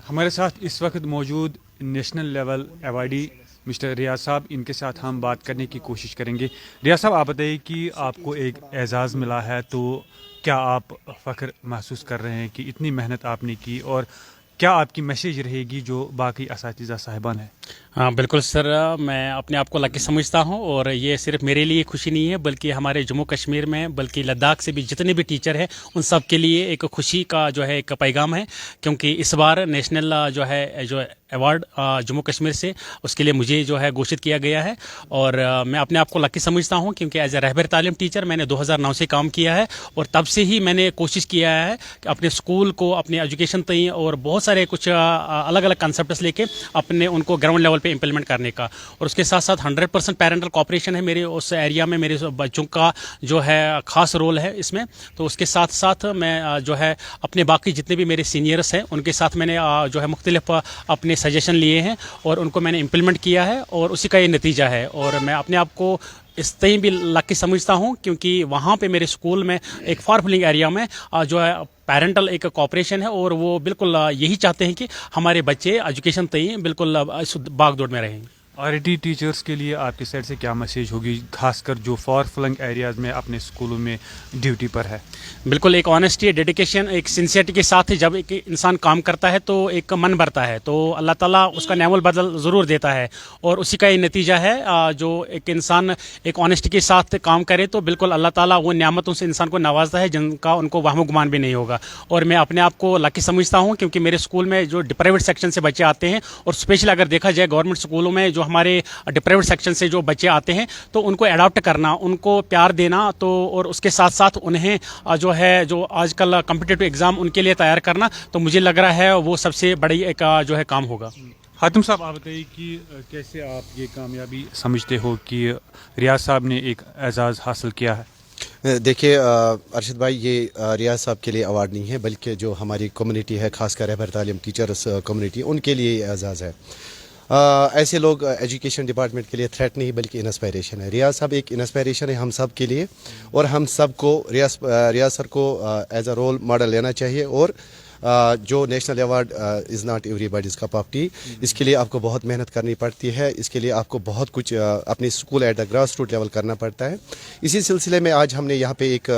हमारे साथ इस वक्त मौजूद नेशनल लेवल अवार्डी मिस्टर रियाज साहब, इनके साथ हम बात करने की कोशिश करेंगे। रियाज साहब, आप बताइए कि आपको एक एजाज़ मिला है, तो क्या आप फ़ख्र महसूस कर रहे हैं कि इतनी मेहनत आपने की, और क्या आपकी मैसेज रहेगी जो बाकी असातिज़ा साहिबान हैं? हाँ बिल्कुल सर, मैं अपने आप को लकी समझता हूँ और ये सिर्फ मेरे लिए खुशी नहीं है बल्कि हमारे जम्मू कश्मीर में बल्कि लद्दाख से भी जितने भी टीचर हैं उन सब के लिए एक खुशी का जो है एक पैगाम है, क्योंकि इस बार नेशनल जो अवार्ड जम्मू कश्मीर से उसके लिए मुझे जो है घोषित किया गया है। और मैं अपने आप को लकी समझता हूँ क्योंकि एज ए रहबर तालीम टीचर मैंने 2009 से काम किया है और तब से ही मैंने कोशिश किया है कि अपने स्कूल को अपने एजुकेशन तय और बहुत सारे कुछ अलग अलग कंसेप्ट्स लेके अपने उनको ग्राउंड लेवल पे इम्प्लीमेंट करने का। और उसके साथ साथ 100% पेरेंटल कॉपरेशन है मेरे उस एरिया में, मेरे बच्चों का जो है खास रोल है इसमें। तो उसके साथ साथ मैं जो है अपने बाकी जितने भी मेरे सीनियर्स हैं उनके साथ मैंने जो है मुख्तलिफ अपने सजेशन लिए हैं और उनको मैंने इम्प्लीमेंट किया है और उसी का ये नतीजा है। और मैं अपने आप को इस तय भी लकी समझता हूँ क्योंकि वहाँ पे मेरे स्कूल में एक फार फिलिंग एरिया में जो है पेरेंटल एक कॉपरेशन है और वो बिल्कुल यही चाहते हैं कि हमारे बच्चे एजुकेशन तय बिल्कुल इस भागदौड़ में रहें। आरटी टीचर्स के लिए आपकी साइड से क्या मैसेज होगी, खासकर जो फार फ्लंग एरियाज़ में अपने स्कूलों में ड्यूटी पर है? बिल्कुल एक ऑनेस्टी, डेडिकेशन, एक सिंसियरिटी के साथ ही जब एक इंसान काम करता है तो एक मन भरता है, तो अल्लाह ताला उसका नेमल बदल ज़रूर देता है और उसी का ये नतीजा है। जो एक इंसान एक ऑनेस्टी के साथ काम करे तो बिल्कुल अल्लाह ताला वो नियामतों से इंसान को नवाजता है जिनका उनको वहम गुमान भी नहीं होगा। और मैं अपने आप को लकी समझता हूँ क्योंकि मेरे स्कूल में जो डिप्राइवेड सेक्शन से बच्चे आते हैं और स्पेशली अगर देखा जाए गवर्नमेंट स्कूलों में जो हमारे डिप्राइवेड सेक्शन से जो बच्चे आते हैं तो उनको अडॉप्ट करना, उनको प्यार देना, तो और उसके साथ साथ उन्हें जो है जो आजकल कॉम्पिटिटिव एग्ज़ाम उनके लिए तैयार करना, तो मुझे लग रहा है वो सबसे बड़ी एक जो है काम होगा। हातिम साहब, आप बताइए कि कैसे आप ये कामयाबी समझते हो कि रियाज साहब ने एक एजाज़ हासिल किया है? देखिए अरशद भाई, ये रियाज साहब के लिए अवार्ड नहीं है बल्कि जो हमारी कम्युनिटी है, खासकर रहबर तालीम टीचर्स कम्युनिटी, उनके लिए ये एजाज़ है। ऐसे लोग एजुकेशन डिपार्टमेंट के लिए थ्रेट नहीं बल्कि इंस्पायरेशन है। रियाज साहब एक इंस्पायरेशन है हम सब के लिए और हम सब को रियाज सर को एज अ रोल मॉडल लेना चाहिए। और जो national award is not everybody's cup of tea, इसके लिए आपको बहुत मेहनत करनी पड़ती है, इसके लिए आपको बहुत कुछ अपने school at the grass root level करना पड़ता है। इसी सिलसिले में आज हमने यहाँ पे एक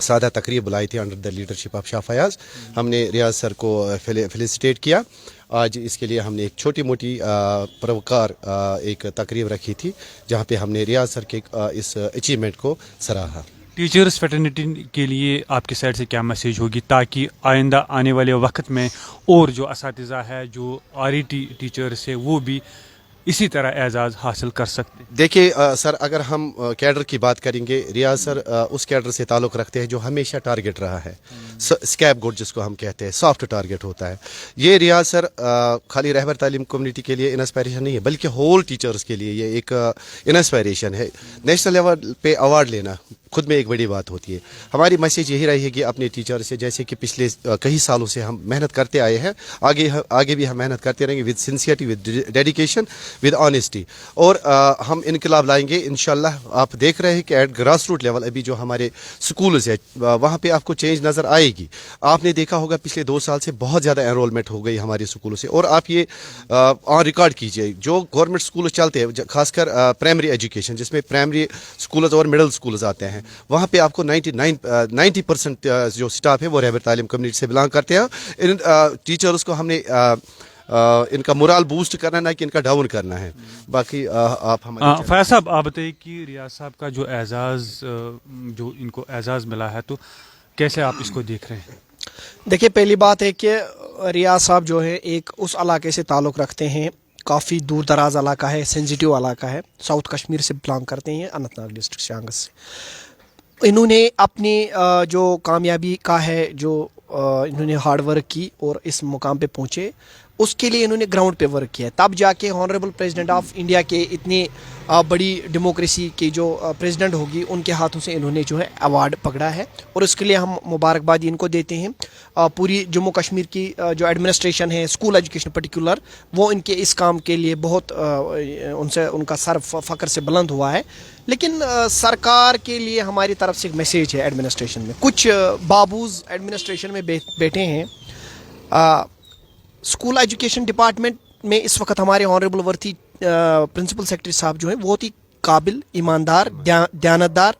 सादा तकरीब बुलाई थी under the leadership of Shah Fayaz. हमने रियाज सर को फेलिसिटेट किया। आज इसके लिए हमने एक छोटी मोटी परोकार एक तकरीब रखी थी जहाँ पे हमने रियाज सर के इस अचीवमेंट को सराहा। टीचर्स फेटर्निटी के लिए आपकी साइड से क्या मैसेज होगी ताकि आइंदा आने वाले वक्त में और जो असातिज़ा है, जो आरईटी टीचर्स है, वो भी इसी तरह एजाज़ हासिल कर सकते? देखिए सर, अगर हम कैडर की बात करेंगे, रियाज सर उस कैडर से ताल्लुक़ रखते हैं जो हमेशा टारगेट रहा है, स्कैप गोट जिसको हम कहते हैं, सॉफ्ट टारगेट होता है। ये रियाज सर खाली रहबर तालीम कम्युनिटी के लिए इंस्पायरेशन नहीं है बल्कि होल टीचर्स के लिए ये एक इंस्पायरेशन है। नेशनल लेवल पे अवार्ड लेना खुद में एक बड़ी बात होती है। हमारी मैसेज यही रहेगी अपने टीचर से, जैसे कि पिछले कई सालों से हम मेहनत करते आए हैं, आगे भी हम मेहनत करते रहेंगे with sincerity, with dedication, with honesty. और हम इनकलाब लाएंगे इंशाल्लाह। आप देख रहे हैं कि एट ग्रास रूट लेवल अभी जो हमारे स्कूल्स है वहाँ पे आपको चेंज नज़र आएगी। आपने देखा होगा पिछले 2 साल से बहुत ज़्यादा एनरोलमेंट हो गई हमारे स्कूलों से। और आप ये ऑन रिकॉर्ड कीजिए, जो गवर्नमेंट स्कूल चलते हैं खासकर प्राइमरी एजुकेशन जिसमें प्राइमरी स्कूल्स और मिडिल स्कूल्स आते हैं, वहाँ पे आपको 90% जो स्टाफ है वो रहबर तालीम कम्युनिटी से बिलोंग करते हैं। इन टीचर्स को हमने इनका मोरल बूस्ट करना ना कि इनका डाउन करना है। बाकी आप हमारे फयाज साहब, आप बताइए कि रियाज साहब का जो एजाज़ जो इनको एजाज़ मिला है, तो कैसे आप इसको देख रहे हैं? देखिए, पहली बात है कि रियाज साहब जो है एक उस इलाके से ताल्लुक़ रखते हैं, काफ़ी दूर दराज इलाका है, सेंसिटिव इलाका है, साउथ कश्मीर से बिलोंग करते हैं, अनंतनाग डिस्ट्रिक्ट शांगस से। इन्होंने अपनी जो कामयाबी का है, जो इन्होंने हार्ड वर्क की और इस मुकाम पे पहुँचे, उसके लिए इन्होंने ग्राउंड पे वर्क किया। तब जाके ऑनरेबल प्रेसिडेंट ऑफ इंडिया के इतनी बड़ी डेमोक्रेसी की जो प्रेसिडेंट होगी उनके हाथों से इन्होंने जो है अवार्ड पकड़ा है और उसके लिए हम मुबारकबाद इनको देते हैं। पूरी जम्मू कश्मीर की जो एडमिनिस्ट्रेशन है, स्कूल एजुकेशन पर्टिकुलर, वो इनके इस काम के लिए बहुत उनसे उनका सर फ़ख्र से बुलंद हुआ है। लेकिन सरकार के लिए हमारी तरफ से एक मैसेज है एडमिनिस्ट्रेशन में। कुछ बाबूज एडमिनिस्ट्रेशन में बैठे हैं, स्कूल एजुकेशन डिपार्टमेंट में इस वक्त हमारे ऑनरेबल वर्थी प्रिंसिपल सेक्रेटरी साहब जो हैं बहुत ही काबिल, ईमानदार, दयानतदार,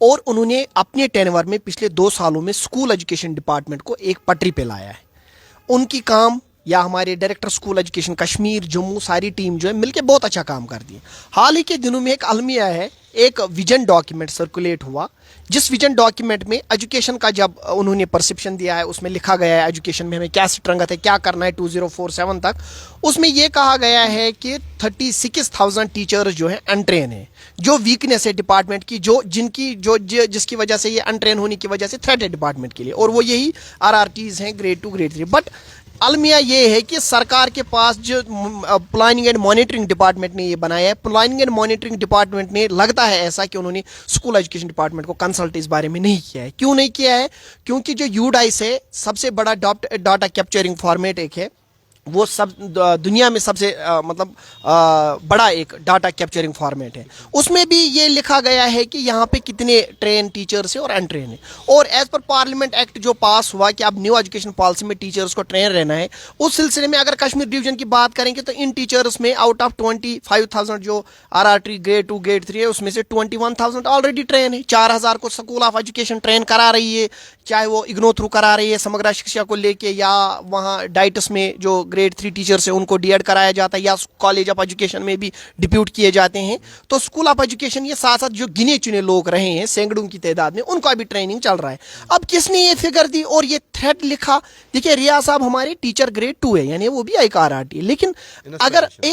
और उन्होंने अपने टेनवर में पिछले 2 सालों में स्कूल एजुकेशन डिपार्टमेंट को एक पटरी पे लाया है। उनकी काम या हमारे director school education Kashmir, Jammu, सारी टीम जो है मिलके बहुत अच्छा काम कर दी है। हाल ही के दिनों में एक अलमिया है, एक विजन डॉक्यूमेंट सर्कुलेट हुआ, जिस विजन डॉक्यूमेंट में एजुकेशन का जब उन्होंने परसेप्शन दिया है, उसमें लिखा गया है एजुकेशन में हमें क्या स्ट्रंगथ है, क्या करना है 2047 तक। उसमें यह कहा गया है कि 36,000 टीचर्स जो है अनट्रेन है, जो वीकनेस है डिपार्टमेंट की, जिसकी वजह से ये अनट्रेन होने की वजह से थ्रेट है डिपार्टमेंट के लिए, और वो यही RRTs हैं ग्रेड 2 ग्रेड 3। बट अलमिया ये है कि सरकार के पास जो प्लानिंग एंड मॉनिटरिंग डिपार्टमेंट ने ये बनाया है, प्लानिंग एंड मॉनिटरिंग डिपार्टमेंट ने, लगता है ऐसा कि उन्होंने स्कूल एजुकेशन डिपार्टमेंट को कंसल्ट इस बारे में नहीं किया है। क्यों नहीं किया है? क्योंकि जो यूडाइस है, सबसे बड़ा डाटा कैप्चरिंग फॉर्मेट एक है, वो सब दुनिया में सबसे बड़ा एक डाटा कैप्चरिंग फॉर्मेट है। उसमें भी ये लिखा गया है कि यहाँ पे कितने ट्रेन टीचर्स हैं और अनट्रेन है। और एज पर पार्लियामेंट एक्ट जो पास हुआ कि अब न्यू एजुकेशन पॉलिसी में टीचर्स को ट्रेन रहना है, उस सिलसिले में अगर कश्मीर डिवीजन की बात करेंगे तो इन टीचर्स में आउट ऑफ 25,000 जो RRT ग्रेड 2 ग्रेड 3 है, उसमें से 21,000 ऑलरेडी ट्रेन है। 4,000 को स्कूल ऑफ एजुकेशन ट्रेन करा रही है, चाहे वो इग्नो थ्रू करा रही है समग्र शिक्षा को लेके, या वहाँ डाइटस में जो ग्रेड 3 टीचर्स है उनको DED कराया जाता है, या कॉलेज ऑफ एजुकेशन में भी डिप्यूट किए जाते हैं। तो स्कूल ऑफ एजुकेशन ये साथ साथ जो गिने चुने लोग रहे हैं सैकड़ों की तादाद में, उनको अभी ट्रेनिंग चल रहा है। अब किसने ये फिगर दी और ये थ्रेड लिखा? देखिए, रियाज साहब हमारे टीचर ग्रेड 2 है, यानी वो भी एक RRT है, लेकिन अगर एक